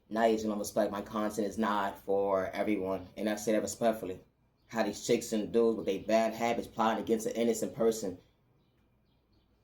Nice, respect my content is not for everyone, and I say that respectfully. How these chicks and dudes with their bad habits plotting against an innocent person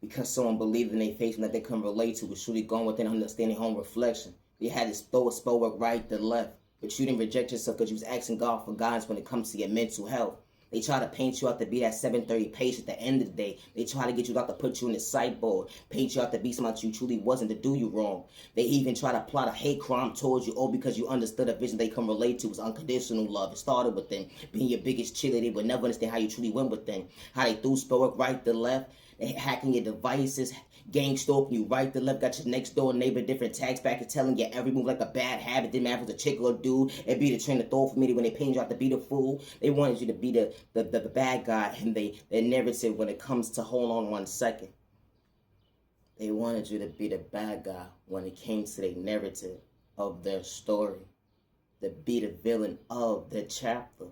because someone believed in their faith and that they couldn't relate to was truly going within understanding their own reflection. They had this throw a spell work right to left, but you didn't reject yourself because you was asking God for guidance when it comes to your mental health. They try to paint you out to be that 7:30 patient at the end of the day. They try to get you out to put you in the sideboard, paint you out to be somebody you truly wasn't, to do you wrong. They even try to plot a hate crime towards you, all because you understood a vision they can relate to was unconditional love. It started with them being your biggest cheerleader. They would never understand how you truly went with them. How they threw spell work right to left, hacking your devices, gang stalking you right to left, got your next door neighbor different tax brackets telling you every move like a bad habit. Didn't matter if it was a chick or a dude. It'd be the train of thought for me when they painted you out to be the fool. They wanted you to be the bad guy, and their narrative when it comes to hold on 1 second. They wanted you to be the bad guy when it came to their narrative of their story. To be the villain of their chapter.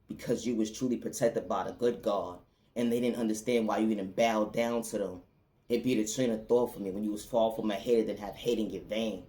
Because you was truly protected by the good God. And they didn't understand why you didn't bow down to them. It be the train of thought for me when you was far from my head and have hate in your vein.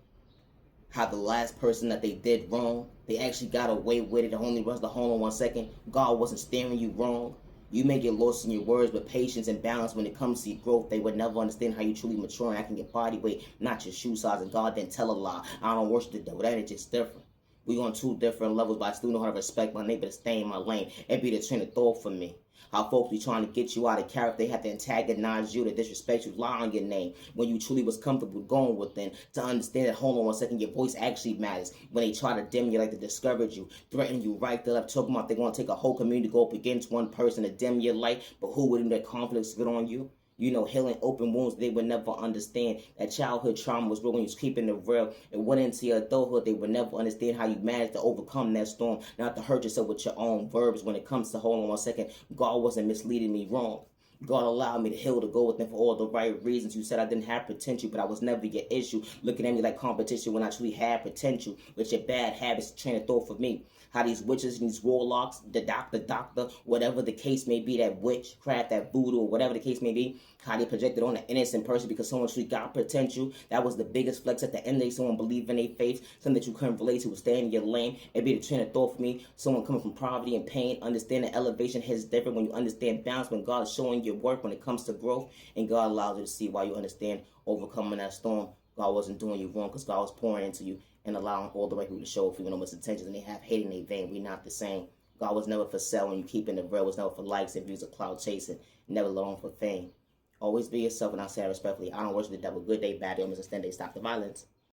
How the last person that they did wrong, they actually got away with it. It only was the hold on 1 second. God wasn't staring you wrong. You may get lost in your words, but patience and balance when it comes to your growth. They would never understand how you truly mature and acting your body weight, not your shoe size. And God didn't tell a lie. I don't worship the devil. That is just different. We on two different levels, but I still know how to respect my neighbor to stay in my lane. It be the train of thought for me. How folks be trying to get you out of character. They have to antagonize you, to disrespect you, lie on your name. When you truly was comfortable going with them. To understand that, hold on 1 second, your voice actually matters. When they try to dim you, like to discourage you, threaten you right there, talking about they want to take a whole community to go up against one person to dim your light. But who wouldn't their confidence get on you? You know, healing open wounds, they would never understand. That childhood trauma was real when you was keeping it real. It went into your adulthood, they would never understand how you managed to overcome that storm. Not to hurt yourself with your own verbs when it comes to hold on 1 second. God wasn't misleading me wrong. God allowed me to heal, to go with them for all the right reasons. You said I didn't have potential, but I was never your issue. Looking at me like competition when I truly had potential. With your bad habits, train of thought for me. How these witches and these warlocks, the doctor, whatever the case may be, that witchcraft, that voodoo, or whatever the case may be, how they projected on an innocent person because someone truly got potential. That was the biggest flex at the end of the day. Someone believed in their faith, something that you couldn't relate to, was staying in your lane. It'd be the train of thought for me. Someone coming from poverty and pain, understanding elevation is different when you understand balance, when God is showing your work when it comes to growth, and God allows you to see why you understand overcoming that storm. God wasn't doing you wrong because God was pouring into you and allowing all the right people to show up for you no misintentions, and they have hate in their vein. We're not the same. God was never for selling. You keeping the real was never for likes and views of cloud chasing, never long for fame. Always be yourself, and I say that respectfully. I don't worship the devil. Good day, bad day, misunderstand. Stop the violence.